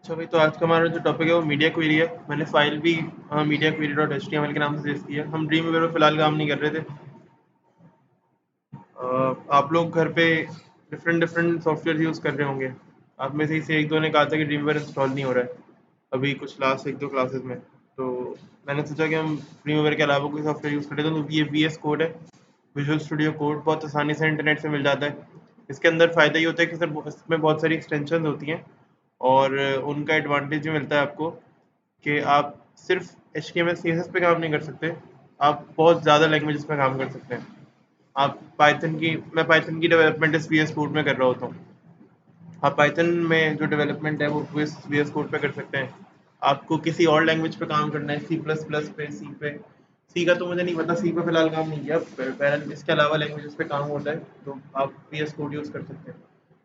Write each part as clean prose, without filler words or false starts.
अच्छा भाई, तो आज का हमारा जो टॉपिक है वो मीडिया क्वेरी है। मैंने फाइल भी media query dot H T M L के नाम से सेव की है। हम ड्रीम वेवर में फ़िलहाल काम नहीं कर रहे थे। आप लोग घर पे डिफरेंट डिफरेंट सॉफ्टवेयर यूज़ कर रहे होंगे। आप में से ही से एक दो ने कहा था कि ड्रीम वेवर इंस्टॉल नहीं हो रहा है अभी कुछ लास्ट एक दो क्लासेस में। तो मैंने सोचा कि हम ड्रीम वेवर के अलावा कोई सॉफ्टवेयर यूज़ करें। तो ये वी एस कोड है, विजुअल स्टूडियो कोड, बहुत आसानी से इंटरनेट से मिल जाता है। इसके अंदर फ़ायदा ये होता है कि सर इसमें बहुत सारी एक्सटेंशन होती हैं और उनका एडवांटेज भी मिलता है आपको कि आप सिर्फ H T M L C S S पे काम नहीं कर सकते, आप बहुत ज़्यादा लैंग्वेजेस पे काम कर सकते हैं। आप मैं पाइथन की डेवलपमेंट इस वी एस कोड में कर रहा होता हूँ। आप पाइथन में जो डेवलपमेंट है वो इस वी एस कोड पे कर सकते हैं। आपको किसी और लैंग्वेज पे काम करना है, सी प्लस प्लस पे, सी का तो मुझे नहीं पता, सी पे फिलहाल काम नहीं किया। पैरेलल इसके अलावा लैंग्वेजेस पे काम होता है तो आप वी एस कोड यूज़ कर सकते हैं।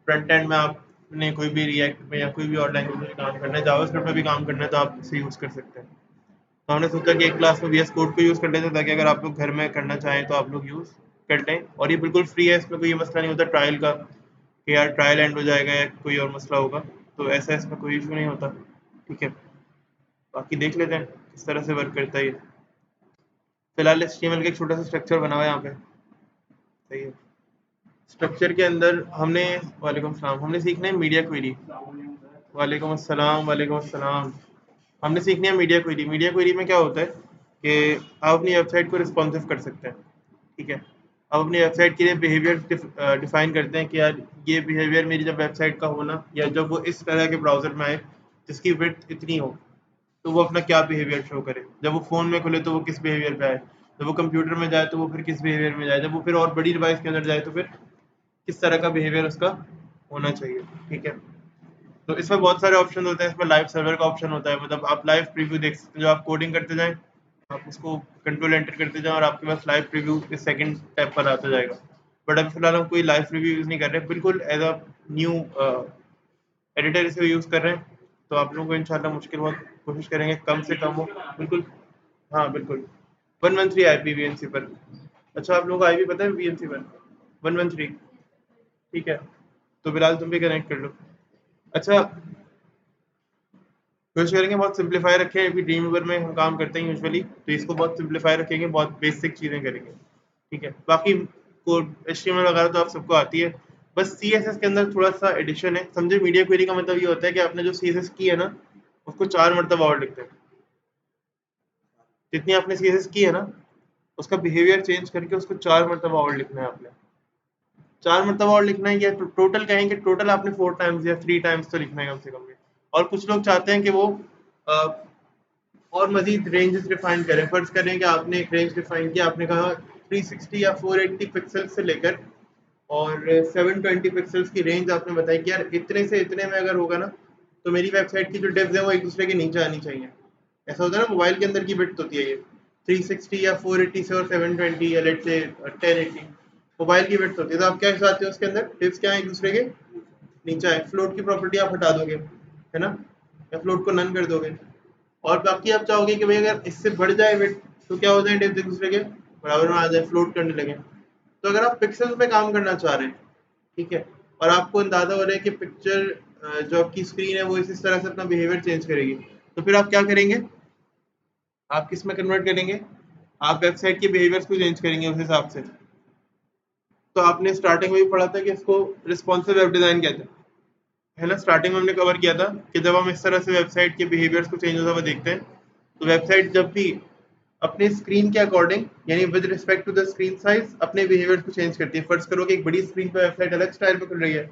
फ्रंट एंड में आपने कोई भी रिएक्ट में या कोई भी और लैंग्वेज में काम करना है, जावास्क्रिप्ट में भी काम करना है, तो आप इसे यूज़ कर सकते हैं। तो हमने सोचा कि एक क्लास में वी एस कोड को यूज़ कर लेते हैं ताकि अगर आप लोग घर में करना चाहें तो आप लोग यूज़ कर लें। और ये बिल्कुल फ्री है, इसमें कोई मसला नहीं होता ट्रायल का कि यार ट्रायल एंड हो जाएगा या कोई और मसला होगा। तो ऐसा इसमें कोई इशू नहीं होता। ठीक है, बाकी देख लेते हैं किस तरह से वर्क करता है ये। फिलहाल HTML का एक छोटा सा स्ट्रक्चर बना हुआ है यहाँ पे। सही है। स्ट्रक्चर के अंदर हमने वालेकुम सलाम हमने सीखना है मीडिया क्वेरी। वालेकुम अस्सलाम, वालेकुम अस्सलाम। हमने सीखनी है मीडिया क्वेरी। मीडिया क्वेरी में क्या होता है कि आप अपनी वेबसाइट को रिस्पॉन्सिव कर सकते हैं। ठीक है, आप अपनी वेबसाइट के लिए बिहेवियर डिफाइन करते हैं कि यार ये बिहेवियर मेरी जब वेबसाइट का होना या जब वो इस तरह के ब्राउजर में आए जिसकी विड्थ इतनी हो तो वो अपना क्या बिहेवियर शो करे। जब वो फ़ोन में खुले तो वो किस बिहेवियर पे आए, जब वो कंप्यूटर में जाए तो वो फिर किस बिहेवियर में जाए, जब वो फिर और बड़ी डिवाइस के अंदर जाए तो फिर किस तरह का बिहेवियर उसका होना चाहिए। ठीक है, तो इसमें बहुत सारे ऑप्शन होते हैं। इसमें लाइव सर्वर का ऑप्शन होता है, मतलब आप लाइव प्रीव्यू देख सकते हैं। जो आप कोडिंग करते जाएं आप उसको कंट्रोल एंटर करते जाएं और आपके पास लाइव प्रीव्यू इस सेकंड टैब पर आता जाएगा। बट अभी फिलहाल हम कोई लाइव प्रीव्यू यूज़ नहीं कर रहे, बिल्कुल एज अ न्यू एडिटर इसे यूज़ कर रहे हैं। तो आप लोगों को इंशाल्लाह मुश्किल बहुत कोशिश करेंगे कम से कम हो। बिल्कुल, हाँ बिल्कुल। 113 I P V N C पर। अच्छा, आप लोगों को आई पी पता है वी एन सी पर? 113। ठीक है, तो बिलाल तुम भी कनेक्ट कर लो। अच्छा, कोशिश करेंगे बहुत सिंपलीफाई रखें। अभी ड्रीम वीवर में हम काम करते हैं यूजुअली, तो इसको बहुत सिंपलीफाई रखेंगे, बहुत बेसिक चीज़ें करेंगे। ठीक है, बाकी कोड एचटीएमएल वगैरह तो आप सबको आती है। बस सीएसएस के अंदर थोड़ा सा एडिशन है। समझे, मीडिया क्वेरी का मतलब ये होता है कि आपने जो सीएसएस की है ना उसको 4 मरतबा और लिखते हैं। जितनी आपने सीएसएस की है ना उसका बिहेवियर चेंज करके उसको 4 मरतबा और लिखना है आपने। 4 मरतबा और लिखना है या टोटल कहेंगे, टोटल आपने 4 टाइम्स या 3 टाइम्स तो लिखना है कम से कम। और कुछ लोग चाहते हैं कि वो और मजीद रेंजेस डिफाइन करें। फर्ज करें कि आपने एक रेंज डिफाइन किया, आपने कहा 360 या 480 पिक्सल से लेकर और 720 पिक्सल्स की रेंज आपने बताई कि यार इतने से इतने में अगर होगा ना तो मेरी वेबसाइट की जो डेप्थ है वो एक दूसरे के नीचे आनी चाहिए। ऐसा होता है ना, मोबाइल के अंदर की बिट्स होती है ये 360 या 480 से और 720 या लेट से 1080 मोबाइल की बिट्स होती है। तो आप क्या चाहते हो उसके अंदर डिप्स क्या है, एक दूसरे के नीचे आए। फ्लोट की प्रॉपर्टी आप हटा दोगे, है ना, या फ्लोट को नन कर दोगे। और बाकी आप चाहोगे कि भाई अगर इससे बढ़ जाए विड्थ तो क्या हो जाए, डिप्स एक दूसरे के बराबर में आ जाए, फ्लोट करने लगे। तो अगर आप पिक्सल में काम करना चाह रहे हैं, ठीक है, और आपको अंदाजा हो रहा है कि पिक्चर जो आपकी स्क्रीन है वो इस तरह से अपना बिहेवियर चेंज करेगी, तो फिर आप क्या करेंगे, आप किस में कन्वर्ट करेंगे, आप वेबसाइट के बिहेवियर्स को चेंज करेंगे उस हिसाब से। तो आपने स्टार्टिंग में भी पढ़ा था कि इसको रिस्पॉन्सिव वेब डिज़ाइन कहते हैं, है ना। स्टार्टिंग में हमने कवर किया था कि जब हम इस तरह से वेबसाइट के बिहेवियर्स को चेंज होता हुआ देखते हैं तो वेबसाइट जब भी अपने स्क्रीन के अकॉर्डिंग यानी with respect to the screen size अपने बिहेवियर को चेंज करती है। फर्ज करो कि एक बड़ी स्क्रीन पर वेबसाइट अलग स्टाइल में खुल रही है,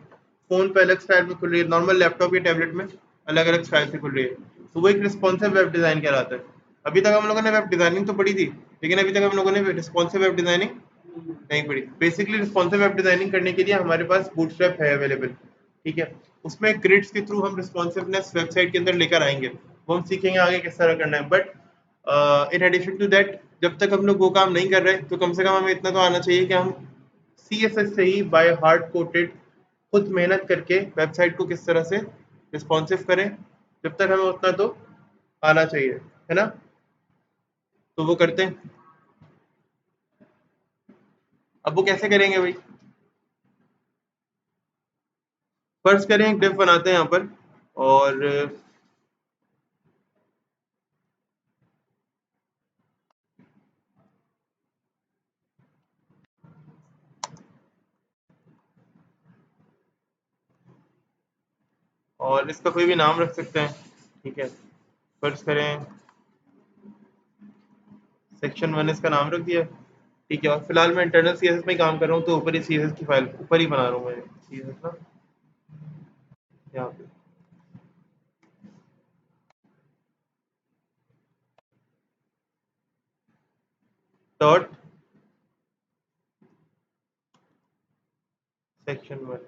फोन पे अलग स्टाइल में खुल रही है, नॉर्मल लैपटॉप या टैबलेट में अलग अलग स्टाइल से खुल रही है, तो वो एक रिस्पॉन्सिव वेब डिज़ाइन कहलाता है। अभी तक हम लोगों ने वेब डिज़ाइनिंग तो पढ़ी थी, लेकिन अभी तक हम लोगों ने रिस्पॉन्सिव वेब डिज़ाइनिंग नहीं पढ़ी। बेसिकली रिस्पॉन्सिव वेब डिज़ाइनिंग करने के लिए हमारे पास बूटस्ट्रैप है अवेलेबल। ठीक है, उसमें ग्रिड्स के थ्रू हम रिस्पॉन्सिवनेस वेबसाइट के अंदर लेकर आएंगे, वो हम सीखेंगे आगे किस तरह करना है। But in addition to that जब तक हम लोग वो काम नहीं कर रहे तो कम से कम हमें इतना तो आना चाहिए कि हम CSS से ही बाय हार्ड कोटेड खुद मेहनत करके वेबसाइट को किस तरह से रिस्पॉन्सिव करें। जब तक हमें उतना तो आना चाहिए, है ना, तो वो करते हैं। अब वो कैसे करेंगे भाई, फर्ज करें एक डिव बनाते हैं यहाँ पर, और और इसका कोई भी नाम रख सकते हैं, ठीक है। फर्ज करें सेक्शन 1 इसका नाम रख दिया, ठीक है। और फिलहाल मैं इंटरनल सीएसएस में ही काम कर रहा हूँ, तो ऊपर ही सीएसएस की फाइल ऊपर ही बना रहा हूँ मैं सीएसएस ना, यहाँ पे डॉट सेक्शन 1।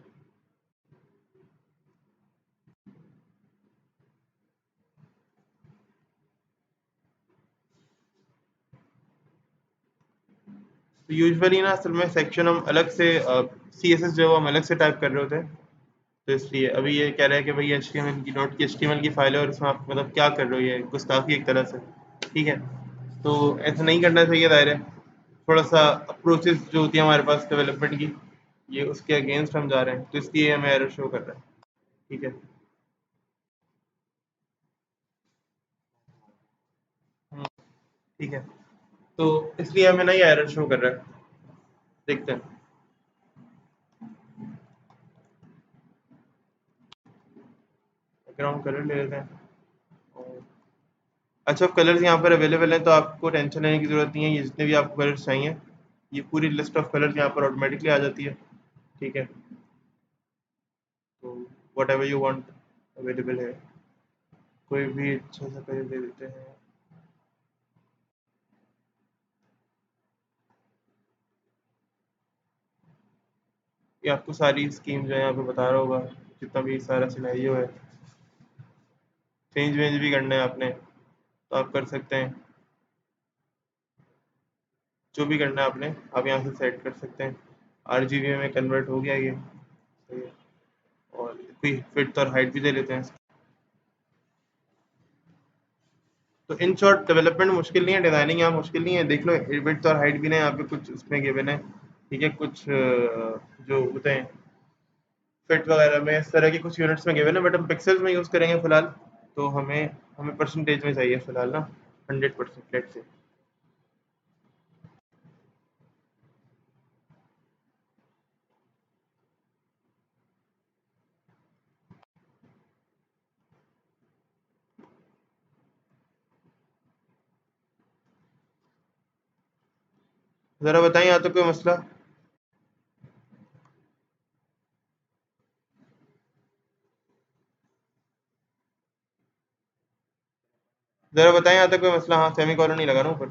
तो यूजुअली ना असल में सेक्शन हम अलग से सीएसएस जो है वो हम अलग से टाइप कर रहे होते हैं, तो इसलिए अभी ये कह रहा है कि भाई एचटीएमएल की डॉट की एचटीएमएल की फाइल है और इसमें आप मतलब क्या कर रहे हो, ये गुस्ताखी एक तरह से, ठीक है। तो ऐसा नहीं करना चाहिए, दायरे थोड़ा सा अप्रोचेस जो होती है हमारे पास डेवलपमेंट की, ये उसके अगेंस्ट हम जा रहे हैं, तो इसलिए हमें एरर शो कर रहा है, ठीक है। हम्म, ठीक है। तो इसलिए हमें ना ये एरर शो कर रहा है, देखते हैं। बैकग्राउंड कलर ले लेते हैं। और अच्छा, अब कलर्स यहाँ पर अवेलेबल हैं, तो आपको टेंशन लेने की ज़रूरत नहीं है, ये जितने भी आपको कलर्स चाहिए, ये पूरी लिस्ट ऑफ कलर्स यहाँ पर ऑटोमेटिकली आ जाती है, ठीक है। तो what ever you want available है, कोई भी अच्छा सा कलर ले लेते हैं। ये आपको सारी स्कीम जो है यहाँ पे बता रहा होगा, जितना भी सारा सिनेरियो है। चेंज वेंज भी करना है आपने तो आप कर सकते हैं, जो भी करना है आपने आप यहाँ से सेट कर सकते हैं। आरजीबी में कन्वर्ट हो गया ये, सही है। और कोई फिट और हाइट भी दे लेते हैं। तो इन शॉर्ट डेवलपमेंट मुश्किल नहीं है, डिजाइनिंग यहाँ मुश्किल नहीं है, देख लो विड्थ और हाइट भी ना यहाँ पे कुछ उसमें गिवन है, ठीक है। कुछ जो होते हैं फिट वगैरह में इस तरह की कुछ यूनिट्स में गिवन है, बट हम पिक्सल्स में यूज़ करेंगे फिलहाल। तो हमें हमें परसेंटेज में चाहिए फिलहाल ना, 100% लेट से। ज़रा बताएं यहाँ तो कोई मसला, ज़रा बताएं यहाँ तक कोई मसला। हाँ, सेमी कॉलन नहीं लगा ना ऊपर,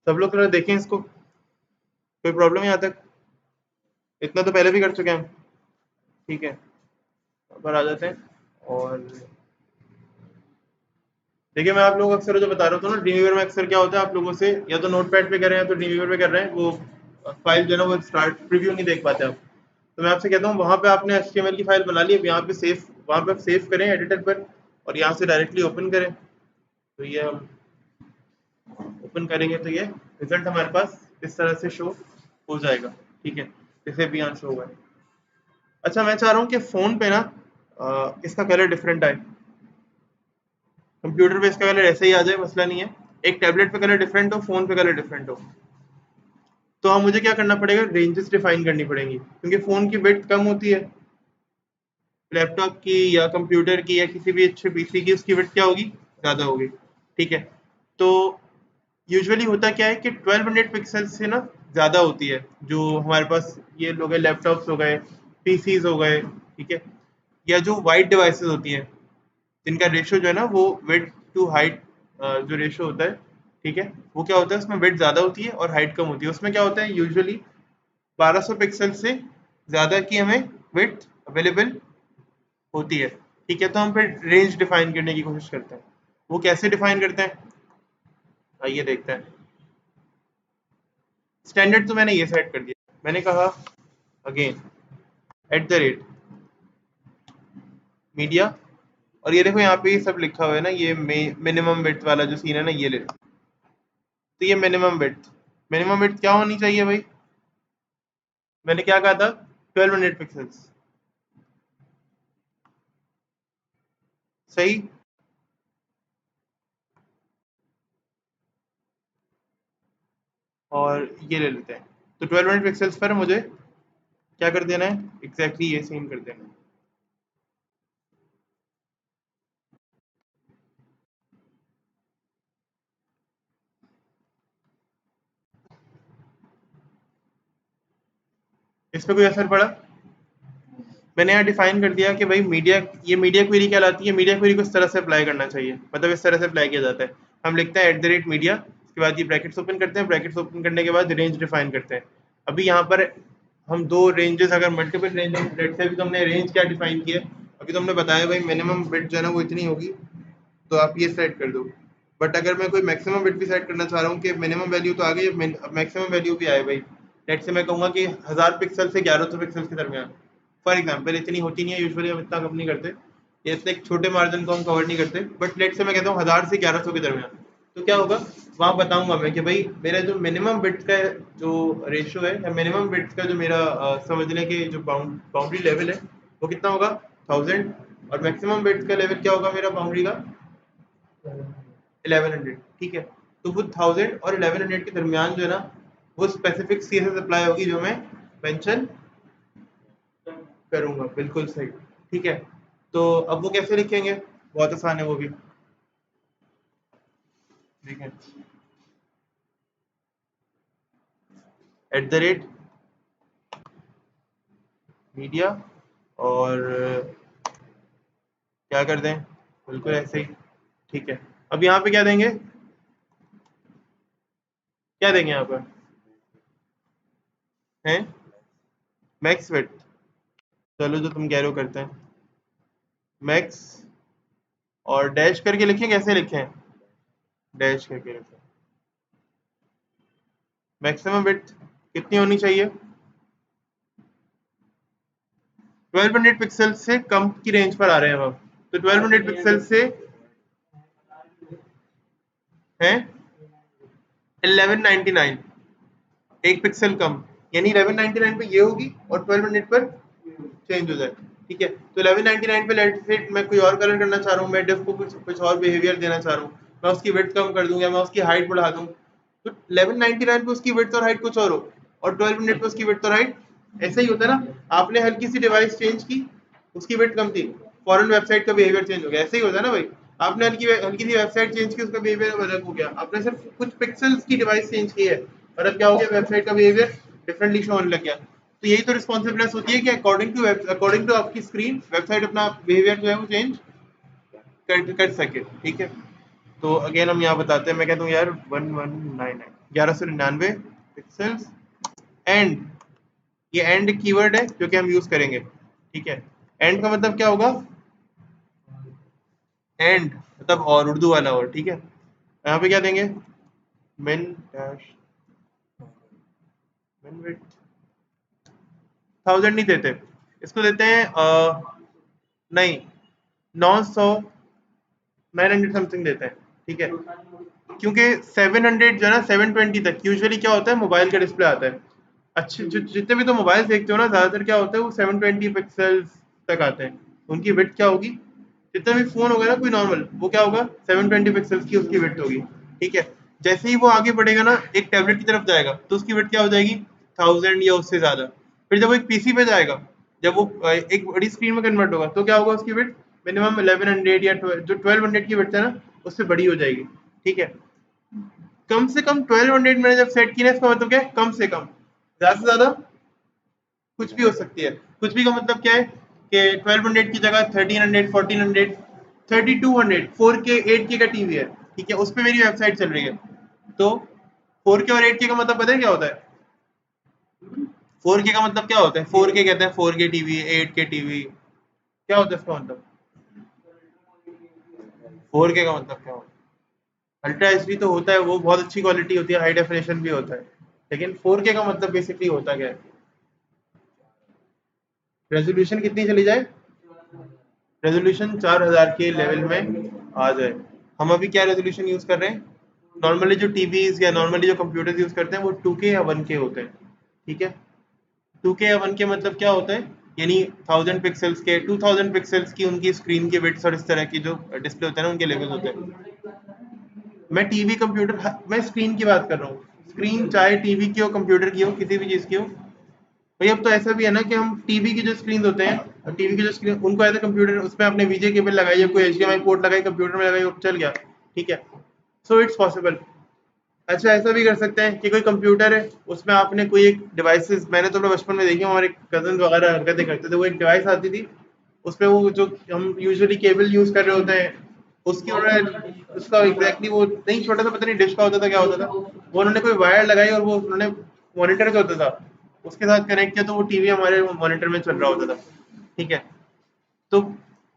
सब लोग थोड़ा देखें इसको, कोई प्रॉब्लम है यहाँ तक? इतना तो पहले भी कर चुके हैं हम, ठीक है। ऊपर आ जाते हैं। और देखिए, मैं आप लोगों को अक्सर जो बता रहा था ना, ड्रीमवीवर में अक्सर क्या होता है, आप लोगों से या तो नोटपैड पे कर रहे हैं या तो ड्रीमवीवर पे कर रहे हैं, वो फाइल जो है ना वो स्टार्ट प्रीव्यू नहीं देख पाते आप। तो मैं आपसे कहता हूँ वहाँ पे आपने एचटीएमएल की फाइल बना ली, अब यहाँ पे सेव, वहाँ पे आप सेव करें एडिटर पर और यहाँ से डायरेक्टली ओपन करें। तो ये हम ओपन करेंगे तो ये रिजल्ट हमारे पास इस तरह से शो हो जाएगा, ठीक है। जैसे भी यहाँ शो हुआ है। अच्छा, मैं चाह रहा हूँ कि फ़ोन पे ना इसका कलर डिफरेंट आए, कंप्यूटर पे इसका कलर ऐसे ही आ जाए, मसला नहीं है। एक टैबलेट पे कलर डिफरेंट हो, फ़ोन पे कलर डिफरेंट हो, तो हम मुझे क्या करना पड़ेगा, रेंजेस डिफाइन करनी पड़ेंगी, क्योंकि फ़ोन की विड्थ कम होती है, लैपटॉप की या कंप्यूटर की या किसी भी अच्छे पीसी की उसकी विड्थ क्या होगी, ज़्यादा होगी, ठीक है। तो यूजुअली होता क्या है कि 1200 पिक्सल से ना ज़्यादा होती है, जो हमारे पास ये लोग हैं, लैपटॉप्स हो गए, पीसीज हो गए, ठीक है। या जो वाइड डिवाइसेस होती हैं, जिनका रेशो जो है ना वो विड्थ टू हाइट जो रेशो होता है, ठीक है, वो क्या होता है, उसमें विड्थ ज़्यादा होती है और हाइट कम होती है। उसमें क्या होता है, यूजुअली 1200 पिक्सल से ज़्यादा की हमें विड्थ अवेलेबल होती है, ठीक है। तो हम फिर रेंज डिफाइन करने की कोशिश करते हैं। वो कैसे डिफाइन करते हैं, आइए देखते हैं। स्टैंडर्ड तो मैंने ये सेट कर दिया, मैंने कहा अगेन @ मीडिया, और ये देखो यहाँ पे ये सब लिखा हुआ है ना, ये मिनिमम विड्थ वाला जो सीन है ना, ये ले लो। तो ये मिनिमम विड्थ क्या होनी चाहिए भाई, मैंने क्या कहा था, 1200 पिक्सल्स, सही। और ये ले लेते हैं, तो 1200 पिक्सल्स पर मुझे क्या कर देना है, एग्जैक्टली ये सीन कर देना है। इस पे कोई असर पड़ा? मैंने यहाँ डिफाइन कर दिया कि भाई ये मीडिया क्वेरी कहलाती है। मीडिया क्वेरी को इस तरह से अप्लाई करना चाहिए, मतलब इस तरह से अप्लाई किया जाता है। हम लिखते हैं @मीडिया, उसके बाद ये ब्रैकेट्स ओपन करते हैं, ब्रैकेट्स ओपन करने के बाद रेंज डिफाइन करते हैं। अभी यहाँ पर हम दो रेंजेस, अगर मल्टीपल रेंज से अभी तो हमने रेंज क्या डिफाइन किया, अभी तो हमने बताया भाई मिनिमम बिट जो है ना वो इतनी होगी, तो आप ये सेट कर दो। बट अगर मैं कोई मैक्सिमम बिट भी सेट करना चाह रहा हूँ कि मिनिमम वैल्यू तो आ गई, अब मैक्सिमम वैल्यू भी आए भाई। लेट से मैं कहूँगा कि 1000 पिक्सल से 1100 पिक्सल के दरमियान, फॉर एग्जाम्पल। इतनी होती नहीं है यूजुअली, हम इतना कम नहीं करते, ये इतने छोटे मार्जिन को हम कवर नहीं करते। बट लेट से मैं कहता हूँ 1000 से 1100 के दरमियान, तो क्या होगा वहाँ बताऊंगा मैं कि भाई मेरा जो मिनिमम बिट्स का जो रेशियो है, या मिनिमम बिट्स का जो मेरा समझने के जो बाउंड्री लेवल है वो कितना होगा, 1000। और मैक्सिमम बिट्स का लेवल क्या होगा मेरा बाउंड्री का, 1100। ठीक है, तो वो 1000 और 1100 के दरमियान जो है ना वो स्पेसिफिक CSS अप्लाई होगी, जो मैं मेंशन करूंगा। बिल्कुल सही। ठीक है, तो अब वो कैसे लिखेंगे, बहुत आसान है वो भी। ठीक है, @मीडिया, और क्या कर दें, बिल्कुल ऐसे ही। ठीक है, अब यहाँ पे क्या देंगे, क्या देंगे यहाँ पर, हैं मैक्स विड्थ। चलो जो तुम कह रहे हो करते हैं, मैक्स और डैश करके लिखें, कैसे लिखें, डैश करके लिखें। मैक्सिमम विड्थ कितनी होनी चाहिए, 1200 पिक्सल से कम की रेंज पर आ रहे हैं हम अब, तो 1200 पिक्सल से है 1199, एक पिक्सल कम, यानी 1199 पे ये होगी और 1200 पर चेंज हो जाए। ठीक है, तो 1199 पे लेट से मैं कोई और कलर करना चाह रहा हूँ, मैं डिफ को कुछ और बिहेवियर देना चाह रहा हूँ, मैं उसकी विड्थ कम कर दूं या मैं उसकी हाइट बढ़ा दूं, तो 1199 पे उसकी विड्थ और हाइट कुछ और हो, और 1200 पे उसकी विड्थ और हाइट ऐसा ही होता है ना। आपने हल्की सी डिवाइस चेंज की, उसकी विड्थ कम थी, फॉरेन वेबसाइट का बिहेवियर चेंज हो गया, ऐसे ही होता है ना भाई। आपने हल्की हल्की सी वेबसाइट चेंज की, उसका बिहेवियर अलग हो गया, आपने सिर्फ कुछ पिक्सल्स की डिवाइस चेंज की है, और अब क्या हो गया, वेबसाइट का बिहेवियर डिफरेंटली शो होने लग गया। तो यही तो रिस्पॉन्सिबिलिटी होती है कि अकॉर्डिंग टू आपकी स्क्रीन वेबसाइट अपना बिहेवियर जो है वो चेंज कर सके। ठीक है, तो अगेन हम यहाँ बताते हैं, मैं कहता हूँ यार 1199 पिक्सल्स एंड, ये एंड कीवर्ड है जो कि हम यूज करेंगे। ठीक है, एंड का मतलब क्या होगा, एंड मतलब और, उर्दू वाला और। ठीक है, यहाँ पे क्या देंगे, मिन डैश मिन विड्थ 1000 नहीं देते, इसको देते हैं नहीं 900 900 समथिंग देते हैं। ठीक है, क्योंकि 700 जो है ना 720 तक यूजुअली क्या होता है, मोबाइल का डिस्प्ले आता है। अच्छे जितने भी तो मोबाइल देखते हो ना, ज्यादातर क्या होता है वो 720 पिक्सल्स तक आते हैं। उनकी विड्थ क्या होगी, जितना भी फोन होगा ना कोई नॉर्मल, वो क्या होगा 720 पिक्सल्स की उसकी विड्थ होगी। ठीक है, जैसे ही वो आगे बढ़ेगा ना एक टैबलेट की तरफ जाएगा, तो उसकी विड्थ क्या हो जाएगी, 1000 या उससे ज्यादा। फिर जब वो एक पीसी पे जाएगा, जब वो एक बड़ी स्क्रीन में कन्वर्ट होगा, तो क्या होगा उसकी विड्थ मिनिमम 1100 या 12 जो 1200 की विड्थ है ना उससे बड़ी हो जाएगी। ठीक है, कम से कम 1200 मैंने जब सेट की ना, इसका मतलब क्या है, कम से कम। ज्यादा से ज्यादा कुछ भी हो सकती है। कुछ भी का मतलब क्या है कि 1200 की जगह 1300, 1400, 3200, 4K 8K का टीवी है। ठीक है, उस पर मेरी वेबसाइट चल रही है, तो 4K और 8K का मतलब पता है क्या होता है, 4K का मतलब क्या होता है, 4K कहते हैं 4K टीवी, 8K टीवी, क्या होता है इसका मतलब, 4K का मतलब क्या होता है, अल्ट्रा एचडी तो होता है, वो बहुत अच्छी क्वालिटी होती है, हाई डेफिनेशन भी होता है। लेकिन 4K का मतलब बेसिकली होता क्या है, रेजोल्यूशन कितनी चली जाए, रेजोल्यूशन 4000 के लेवल में आ जाए। हम अभी क्या रेजोल्यूशन यूज कर रहे हैं, नॉर्मली जो टीवीज या नॉर्मली जो कंप्यूटर यूज करते हैं वो 2K या 1K होते हैं। ठीक है, 2K या 1K मतलब क्या होता है, यानी 1000 पिक्सल्स के 2000 पिक्सल्स की उनकी स्क्रीन के बिट्स और इस तरह की जो डिस्प्ले होते हैं ना उनके लेवल होते हैं। मैं टीवी कंप्यूटर, मैं स्क्रीन की बात कर रहा हूँ, स्क्रीन चाहे टीवी की हो, कंप्यूटर की हो, किसी भी चीज की हो। भाई अब तो ऐसा भी है ना कि हम टीवी की जो स्क्रीन होते हैं, टीवी की जो स्क्रीन उनको एज ए कंप्यूटर, उसमें आपने वीजे केबल लगाई है, कोई HDMI पोर्ट लगाई, कंप्यूटर में लगाई, चल गया। ठीक है, सो इट्स पॉसिबल। अच्छा ऐसा भी कर सकते हैं कि कोई कंप्यूटर है, उसमें आपने कोई एक डिवाइसेस, मैंने तो अपने बचपन में देखी, हमारे कजन वगैरह हरकतें करते थे, वो एक डिवाइस आती थी, उसमें वो जो हम यूजुअली केबल यूज कर रहे होते हैं, उसकी उन्होंने उसका एग्जैक्टली वो नहीं, छोटा सा पता नहीं डिश का होता था क्या होता था, वो उन्होंने कोई वायर लगाई और वो उन्होंने मॉनिटर जो होता था उसके साथ कनेक्ट किया, तो वो टीवी हमारे मॉनिटर में चल रहा होता था। ठीक है, तो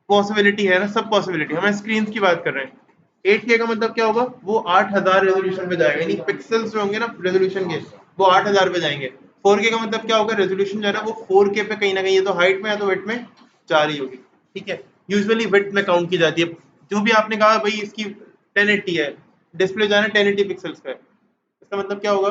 पॉसिबिलिटी है ना, सब पॉसिबिलिटी, हम स्क्रीन की बात कर रहे हैं। 8K का मतलब क्या होगा, वो 8000 रेजोल्यूशन पे जाएगा, यानी पिक्सल्स जो होंगे ना रेजोल्यूशन के, वो 8000 पे जाएंगे। 4K का मतलब क्या होगा, रेजोल्यूशन जो है ना वो 4K पे कहीं ना कहीं, ये तो हाइट में या तो विड्थ में जा रही होगी। ठीक है, यूजुअली विड्थ में काउंट की जाती है। जो भी आपने कहा भाई इसकी 1080 है, डिस्प्ले जो है ना 1080 पिक्सल्स का है, इसका मतलब क्या होगा,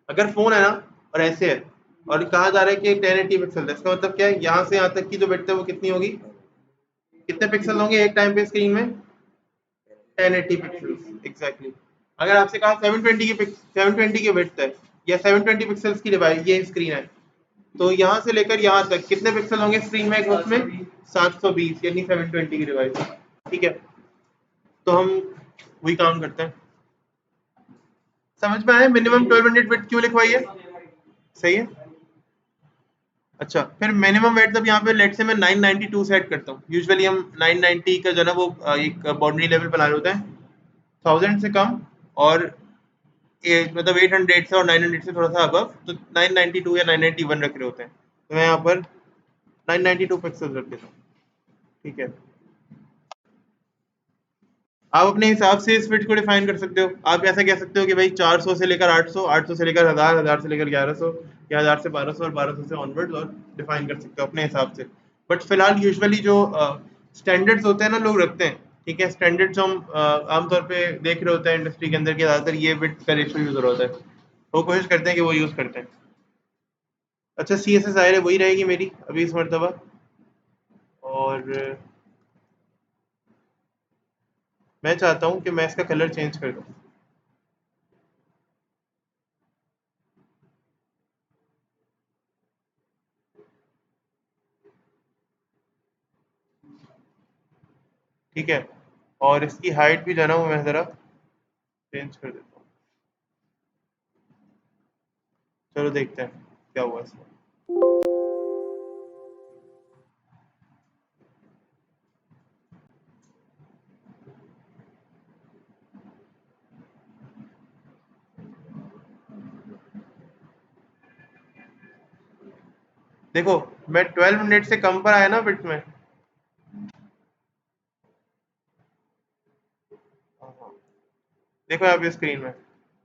अगर फोन है ना और ऐसे है और कहा जा रहा है कि 1080 पिक्सल है, इसका मतलब क्या है, यहाँ से यहाँ तक की जो विड्थ है वो कितनी होगी, कितने पिक्सल होंगे एक टाइम पे स्क्रीन में, 1080 पिक्सल्स एग्जैक्टली। अगर आपसे कहा 720 की विड्थ है या 720 पिक्सल्स की डिवाइस ये स्क्रीन है, तो यहाँ से लेकर यहाँ तक कितने पिक्सल होंगे स्क्रीन में एक वक्त में, 720 यानी 720 की डिवाइस। ठीक है, तो हम वही काम करते हैं। समझ में आया मिनिमम 1200 विड्थ क्यों लिखवाई है, सही है। अच्छा फिर मिनिमम वेट जब यहाँ पे लेट से मैं 992 सेट करता हूँ, यूजुअली हम 990 का जो है ना वो एक बाउंड्री लेवल बना रहे होते हैं, 1000 से कम और मतलब 800 से और 900 से थोड़ा सा अबव, तो 992 या 991 रख रहे होते हैं, तो मैं यहाँ पर 992 पिक्सल रख देता हूँ। ठीक है, आप अपने हिसाब से इस फिट को डिफाइन कर सकते हो। आप ऐसा कह सकते हो कि भाई 400 से लेकर 800, 800 से लेकर 1000, 1000 से लेकर 1100, या 1000 से 1200 और 1200 से ऑनवर्ड्स, और डिफाइन कर सकते हो अपने हिसाब से। बट फिलहाल यूजुअली जो स्टैंडर्ड्स होते हैं ना लोग रखते हैं, ठीक है, स्टैंडर्ड्स हम आमतौर पे देख रहे होते हैं इंडस्ट्री के अंदर के, ज़्यादातर ये विड्थ का रेशियो यूज होता है, वो कोशिश करते हैं कि वो यूज़ करते हैं। अच्छा सी एस एस आई वही रहेगी मेरी अभी इस मरतबा, और मैं चाहता हूँ कि मैं इसका कलर चेंज कर दूँ। ठीक है, और इसकी हाइट भी जो है ना वो मैं ज़रा चेंज कर देता हूँ। चलो देखते हैं क्या हुआ इसमें। देखो मैं 1200 से कम पर आया ना बिट में। हाँ, हाँ। देखो यहाँ पे स्क्रीन में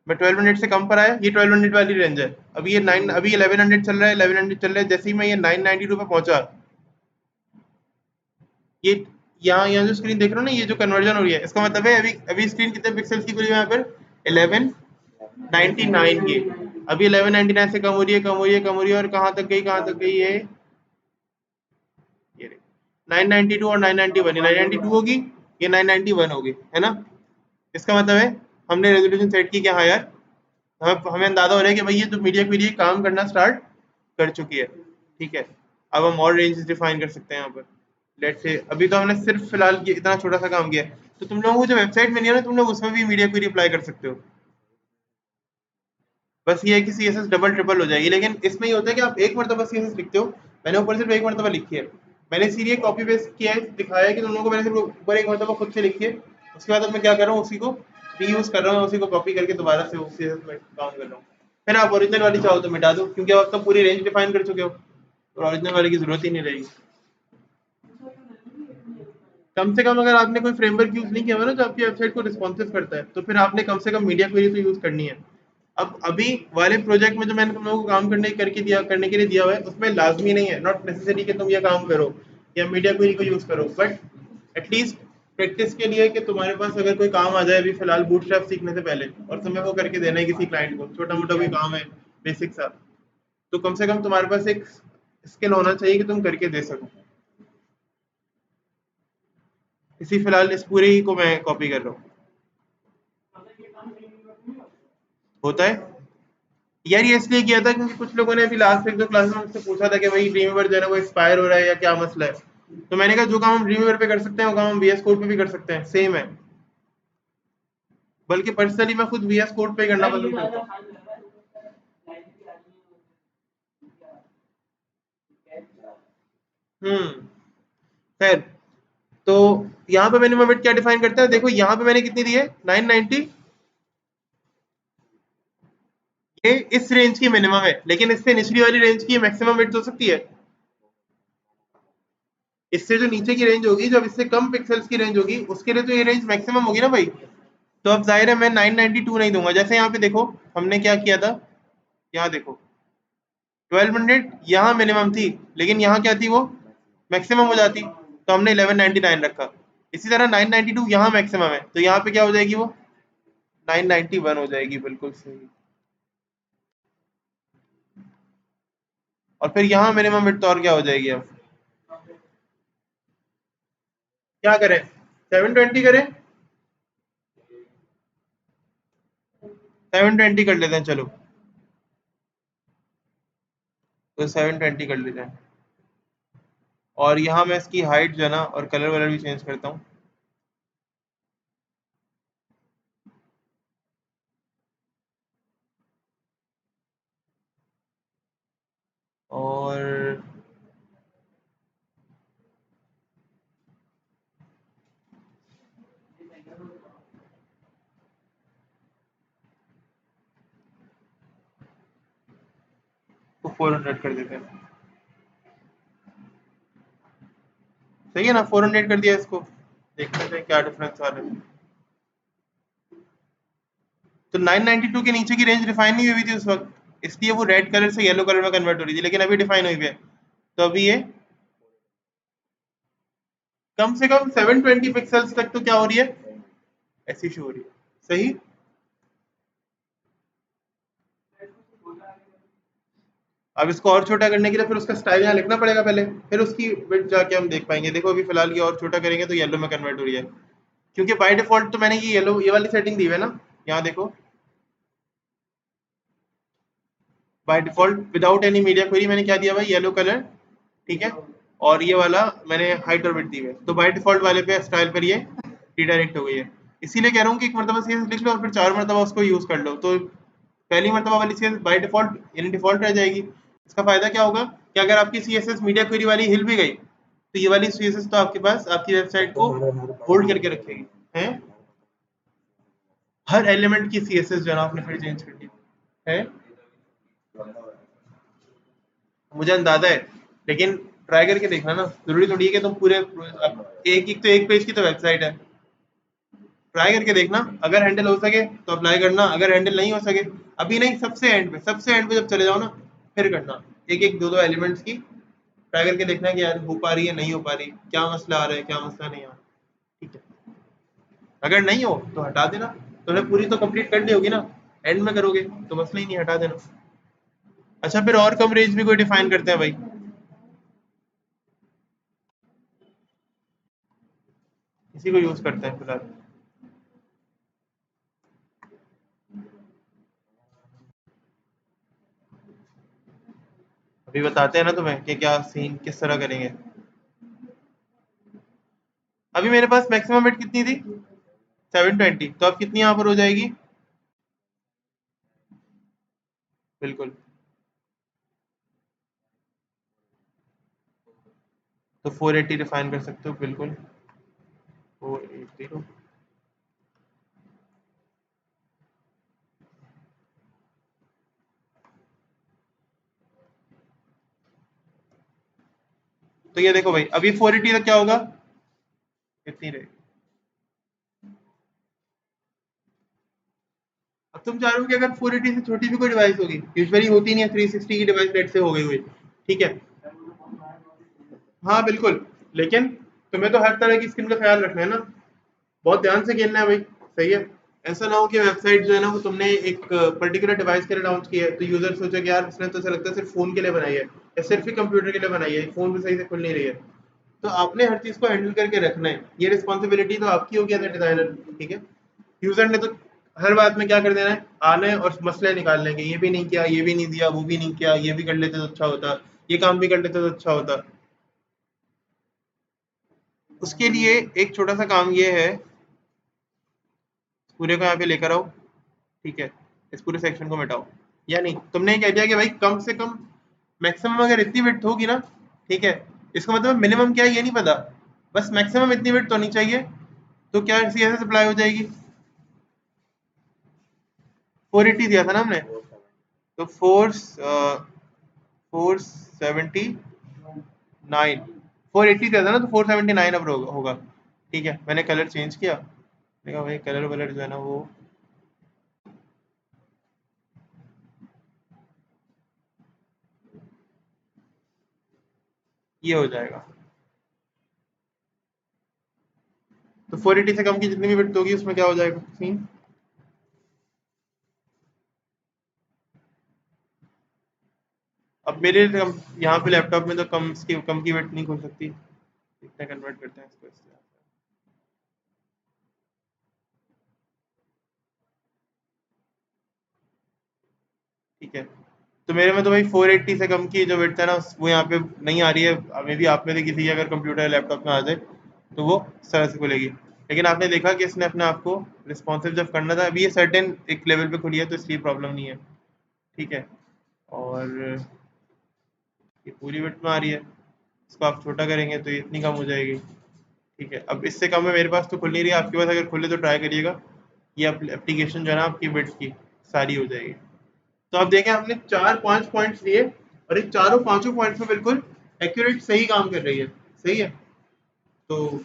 मैं 1200 से कम पर आया, ये 1200 वाली रेंज है। अभी ये 9, अभी 1100 चल रहा है, 1100 चल रहा है, जैसे ही मैं ये 992 पे पहुंचा, ये यहाँ यहाँ जो स्क्रीन देख रहे हो ना, ये जो कन्वर्जन हो रही है, इसका मतलब है अभी अभी स्क्रीन कितने पिक्सल्स की खुली है यहाँ पर, 1199 की। अभी 1199 से कम हो रही है, कम हो रही है, कम हो रही है, और कहाँ तक गई, कहाँ तक गई ये 992 और 991, 992 होगी, ये 991 होगी, है ना। इसका मतलब है हमने रेजोल्यूशन सेट की कि हाँ यार, हमें अंदाजा हो रहा है कि भाई ये तो मीडिया के लिए काम करना स्टार्ट कर चुकी है। ठीक है, अब हम और रेंज डिफाइन कर सकते हैं यहाँ पर। लेट से अभी तो हमने सिर्फ फिलहाल ये इतना छोटा सा काम किया है, तो तुम लोगों को जो वेबसाइट मिली है ना, तुम लोग उसमें भी मीडिया क्वेरी अप्लाई कर सकते हो। बस ये है कि C S S double triple हो जाएगी, लेकिन इसमें ये होता है कि आप एक मरतबा सी एस एस लिखते हो। मैंने ऊपर सिर्फ एक मरतबा लिखी है, मैंने इसीलिए कॉपी पेस्ट किया है, दिखाया है कि तुम लोगों को मैंने सिर्फ ऊपर एक मरतबा खुद से लिखी है। उसके बाद अब मैं क्या कर रहा हूँ, उसी को रीयूज कर रहा हूँ, उसी को कॉपी करके दोबारा से सी एस एस में काम कर रहा हूँ। फिर आप ओरिजिनल वाली चाहो तो मिटा दो, क्योंकि आप तो पूरी रेंज डिफाइन कर चुके हो, तो ओरिजिनल वाले की जरूरत ही नहीं रहेगी। कम से कम अगर आपने कोई फ्रेमवर्क यूज नहीं किया हुआ ना जो आपकी वेबसाइट को रिस्पॉन्सिव करता है, तो फिर आपने कम से कम मीडिया क्वेरी तो यूज करनी है। अब अभी वाले प्रोजेक्ट में जो मैंने तुम लोगों को काम करने के लिए दिया हुआ है, उसमें लाजमी नहीं है, नॉट नेसेसरी कि तुम ये काम करो या मीडिया क्वेरी को यूज करो, बट एटलीस्ट प्रैक्टिस के लिए कि तुम्हारे पास अगर कोई काम आ जाए अभी फिलहाल बूटस्ट्रैप सीखने से पहले, और तुम्हें वो करके देना है किसी क्लाइंट को, छोटा मोटा कोई काम है बेसिक सा, तो कम से कम तुम्हारे पास एक स्किल होना चाहिए कि तुम करके दे सको। इसी फिलहाल इस पूरे ही को मैं कॉपी कर रहा हूँ। होता है यार, ये इसलिए किया था क्योंकि कुछ लोगों ने अभी लास्ट एक दो क्लास में मुझसे पूछा था कि भाई ड्रीमवीवर जो है ना वो एक्सपायर हो रहा है या क्या मसला है। तो मैंने कहा जो काम हम ड्रीमवीवर पे कर सकते हैं वो काम हम वीएस कोड पे भी कर सकते हैं, सेम है। बल्कि पर्सनली मैं खुद वीएस कोड पे ही करना पसंद करता हूँ। हम्म। खैर, तो यहाँ पे मिनिमम वेट क्या डिफाइन करता है, देखो यहाँ पे मैंने कितनी दी है 990। ये इस रेंज की मिनिमम है, लेकिन इससे निचली वाली रेंज की मैक्सिमम वेट हो सकती है। इससे जो नीचे की रेंज होगी, जब इससे कम पिक्सल्स की रेंज होगी, उसके लिए तो ये रेंज मैक्सिमम होगी ना भाई। तो अब जाहिर है मैं 992 नहीं दूंगा। जैसे यहाँ पे देखो हमने क्या किया था, यहाँ देखो 1200 यहाँ मिनिमम थी, लेकिन यहाँ क्या थी वो मैक्सिमम हो जाती, तो हमने 1199 रखा। इसी तरह 992 यहाँ मैक्सिमम है, तो यहाँ पे क्या हो जाएगी वो 991 हो जाएगी, बिल्कुल सही। और फिर यहाँ मिनिमम विड्थ और क्या हो जाएगी, अब क्या करें, 720 करें, 720 कर लेते हैं चलो। तो 720 कर लेते हैं। और यहाँ मैं इसकी हाइट जो है ना और कलर वलर भी चेंज करता हूँ। और 400 कर देते हैं, सही है ना, 400 कर दिया इसको। देखते हैं क्या डिफरेंस आ रहा है। तो 992 के नीचे की रेंज डिफाइन नहीं हुई थी उस वक्त, इसलिए वो रेड कलर से येलो कलर में कन्वर्ट हो रही थी, लेकिन अभी डिफाइन हुई है। तो अभी ये कम से कम 720 पिक्सल्स तक तो क्या हो रही है, ऐसी शो हो रही है, सही। अब इसको और छोटा करने के लिए फिर उसका स्टाइल यहाँ लिखना पड़ेगा पहले, फिर उसकी विड्थ जाके हम देख पाएंगे। देखो अभी फिलहाल ये और छोटा करेंगे तो येलो में कन्वर्ट हो रही है, क्योंकि बाय डिफॉल्ट तो मैंने ये येलो ये वाली सेटिंग दी हुई है ना, यहाँ देखो by default without any media query मैंने क्या दिया भाई, येलो कलर, ठीक है। और ये वाला मैंने हाइट और विड्थ दी हुई है, तो बाय डिफॉल्ट वाले पे स्टाइल पर ये रिडायरेक्ट हो गई है। इसीलिए कह रहा हूँ कि एक मरतबा सीएसएस लिख लो और फिर 4 मरतबा उसको यूज कर लो, तो पहली मरतबा वाली सीएसएस बाय डिफॉल्ट यानी डिफॉल्ट रह जाएगी। इसका फायदा क्या होगा कि अगर आपकी सीएसएस मीडिया क्वेरी वाली हिल भी गई, तो ये वाली सीएसएस तो आपके पास आपकी वेबसाइट को होल्ड करके रखेगी, हैं। हर एलिमेंट की सीएसएस जो है ना आपने फिर चेंज कर दी है, मुझे अंदाजा है, लेकिन ट्राई करके देखना ना, जरूरी थोड़ी है कि तुम पूरे एक पेज की तो वेबसाइट है। ट्राई करके देखना, अगर हैंडल हो सके तो अप्लाई करना, अगर हैंडल नहीं हो सके अभी नहीं, सबसे एंड पे जब चले जाओ ना फिर करना, एक एक दो दो एलिमेंट्स की ट्राई करके देखना कि यार हो पा रही है नहीं हो पा रही, क्या मसला आ रहा है क्या मसला नहीं आ रहा, ठीक है। अगर नहीं हो तो हटा देना, तुमने पूरी तो कंप्लीट कर ली होगी ना, एंड में करोगे तो मसला ही नहीं, हटा देना। अच्छा, फिर और कम रेंज भी कोई डिफाइन करते हैं भाई, इसी को यूज करते हैं फिलहाल। अभी बताते हैं ना तुम्हें कि क्या सीन किस तरह करेंगे। अभी मेरे पास मैक्सिमम बिट कितनी थी 720, तो अब कितनी यहाँ पर हो जाएगी, बिल्कुल। तो 480 डिफाइन कर सकते हो, बिल्कुल 480। तो ये देखो भाई अभी 480 तक क्या होगा, कितनी रहेगी। अब तुम चाह रहे हो कि अगर 480 से छोटी भी कोई डिवाइस होगी, यूजुअली होती नहीं है, 360 की डिवाइस लेट से हो गई हुई, ठीक है। हाँ बिल्कुल, लेकिन तुम्हें तो हर तरह की स्किन का ख्याल रखना है ना, बहुत ध्यान से खेलना है भाई, सही है। ऐसा ना हो कि वेबसाइट जो है ना वो तुमने एक पर्टिकुलर डिवाइस के लिए लॉन्च की है, तो यूजर सोचे कि यार इसने तो ऐसा लगता है सिर्फ फोन के लिए बनाई है, या सिर्फ ही कंप्यूटर के लिए बनाई है, फोन भी सही से खुल नहीं रही है। तो आपने हर चीज को हैंडल करके रखना है, ये रिस्पॉन्सिबिलिटी तो आपकी होगी एज ए डिजाइनर, ठीक है। यूजर ने तो हर बात में क्या कर देना है, आना है और मसले निकाल लेंगे, ये भी नहीं किया, ये भी नहीं दिया, वो भी नहीं किया, ये भी कर लेते तो अच्छा होता, ये काम भी कर लेते तो अच्छा होता। उसके लिए एक छोटा सा काम ये है, पूरे को यहाँ पे लेकर आओ, ठीक है, इस पूरे सेक्शन को मिटाओ। या नहीं, तुमने कह दिया कि भाई कम से कम मैक्सिमम अगर इतनी विड्थ होगी ना, ठीक है, इसका मतलब मिनिमम क्या है ये नहीं पता, बस मैक्सिमम इतनी विड्थ होनी चाहिए, तो क्या CSS अप्लाई हो जाएगी। 480 दिया था ना हमने, तो 479, 480 दिया था ना, तो 479 अब होगा। ठीक है, मैंने कलर चेंज किया, देखा भाई कलर वलर जो है ना वो ये हो जाएगा। तो 480 से कम की जितनी भी विड्थ होगी उसमें क्या हो जाएगा सीन। अब मेरे यहाँ पे लैपटॉप में तो कम की विड्थ नहीं खोल सकती, इतना कन्वर्ट करते हैं इसको इससे। ठीक है, तो मेरे में तो भाई 480 से कम की जो विड्थ है ना वो यहाँ पे नहीं आ रही है। मे बी आप में से किसी अगर कंप्यूटर लैपटॉप में आ जाए तो वो इस तरह से खुलेगी, लेकिन आपने देखा कि इसने अपने आप को रिस्पॉन्सिव जब करना था, अभी ये सर्टेन एक लेवल पे खुली है तो इसलिए प्रॉब्लम नहीं है। ठीक है, और ये पूरी विड्थ में आ रही है, इसको आप छोटा करेंगे तो ये इतनी कम हो जाएगी। ठीक है, अब इससे कम है मेरे पास तो खुल नहीं रही है, आपके पास अगर खुले तो ट्राई करिएगा, ये एप्लीकेशन जो है ना आपकी विड्थ की सारी हो जाएगी। तो आप देखें हमने 4-5 पॉइंट्स लिए और इन चारों पांचों पॉइंट्स में बिल्कुल एक्यूरेट सही काम कर रही है। सही है, तो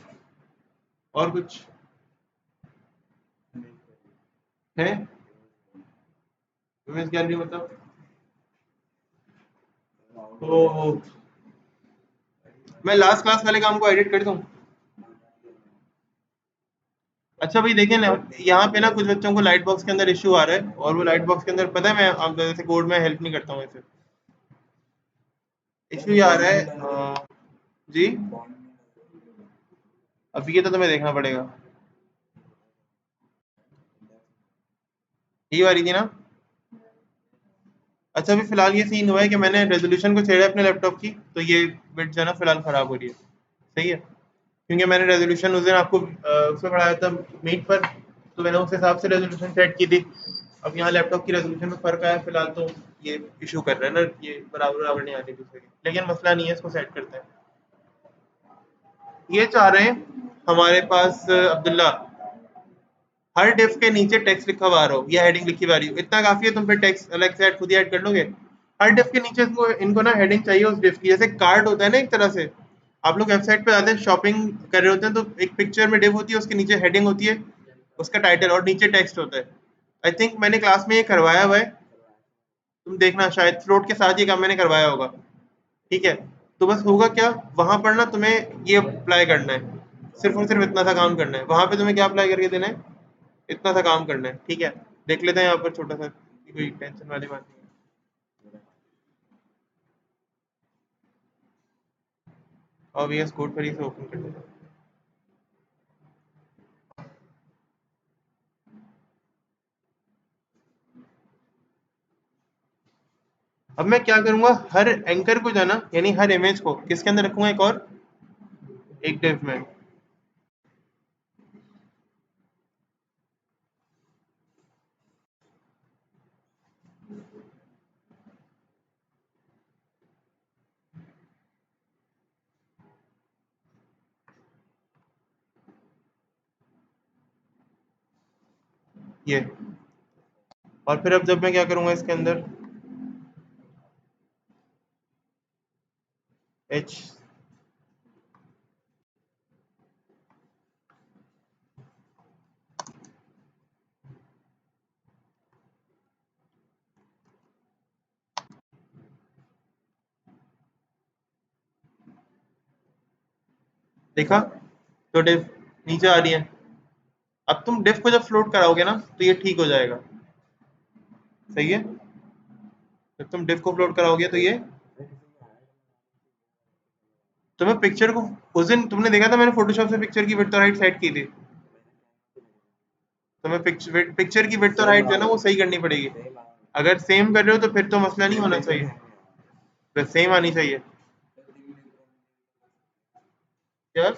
और कुछ है इमेज गैलरी मतलब? तो मैं लास्ट क्लास वाले काम को एडिट कर दूं? अच्छा भाई देखें ना, यहाँ पे ना कुछ बच्चों को लाइट बॉक्स के अंदर इशू आ रहा है, और वो लाइट बॉक्स के अंदर पता है, मैं आप जैसे कोड में हेल्प नहीं करता हूँ ऐसे, इशू ये आ रहा है जी, अभी ये तो तुम्हें देखना पड़ेगा, यही वाली थी ना। अच्छा अभी फिलहाल ये सीन हुआ है कि मैंने रेजोल्यूशन को छेड़ा अपने लैपटॉप की, तो ये बिट जो है ना फिलहाल खराब हो रही है। सही है, क्योंकि मैंने रेजोल्यूशन उस दिन आपको उसमें पढ़ाया था मीट पर, तो मैंने उस हिसाब से रेजोल्यूशन सेट की थी। अब यहाँ लैपटॉप की रेजोल्यूशन में फ़र्क आया फिलहाल, तो ये इशू कर रहा है ना, ये बराबर बराबर नहीं आती दूसरे की, लेकिन मसला नहीं है, इसको सेट करते हैं। ये चाह रहे हैं हमारे पास अब्दुल्ला, हर डिफ के नीचे टेक्स्ट लिखा हुआ आ रहा हो या हेडिंग लिखी हुआ आ रही हो, इतना काफी है, तुम फिर टेक्स्ट अलग से खुद ही ऐड कर लोगे। हर डिफ के नीचे इनको ना हेडिंग चाहिए उस डिफ की, जैसे कार्ट होता है ना एक तरह से, आप लोग वेबसाइट पे आते हैं शॉपिंग कर रहे होते हैं, तो एक पिक्चर में डिव होती है, उसके नीचे हेडिंग होती है, उसका टाइटल, और नीचे टेक्स्ट होता है। आई थिंक मैंने क्लास में ये करवाया हुआ है, तुम देखना शायद फ्लोट के साथ ये काम मैंने करवाया होगा। ठीक है, तो बस होगा क्या, वहां पर ना तुम्हें ये अप्लाई करना है, सिर्फ और सिर्फ इतना सा काम करना है, वहां पे तुम्हें क्या अप्लाई करके देना है, इतना सा काम करना है। ठीक है, देख लेते हैं यहाँ पर छोटा सा, कोई टेंशन वाली बात नहीं है। और VS कोड पर ही से ओपन कर लेते हैं। अब मैं क्या करूंगा, हर एंकर को जाना, यानी हर इमेज को किसके अंदर रखूंगा, एक और एक डिव में। ये, और फिर अब जब मैं क्या करूंगा इसके अंदर एच, देखा, तो डिव नीचे आ रही है। अब तुम डिव को जब फ्लोट कराओगे ना तो ये ठीक हो जाएगा। सही है, जब तुम डिव को फ्लोट कराओगे तो ये, तो मैं पिक्चर को, उस दिन तुमने देखा था मैंने फोटोशॉप से पिक्चर की विड्थ और हाइट सेट की थी, तो मैं पिक्चर की विड्थ और हाइट जो है ना वो सही करनी पड़ेगी। अगर सेम कर रहे हो तो फिर तो मसला नहीं होना चाहिए, बस सेम आनी चाहिए। क्या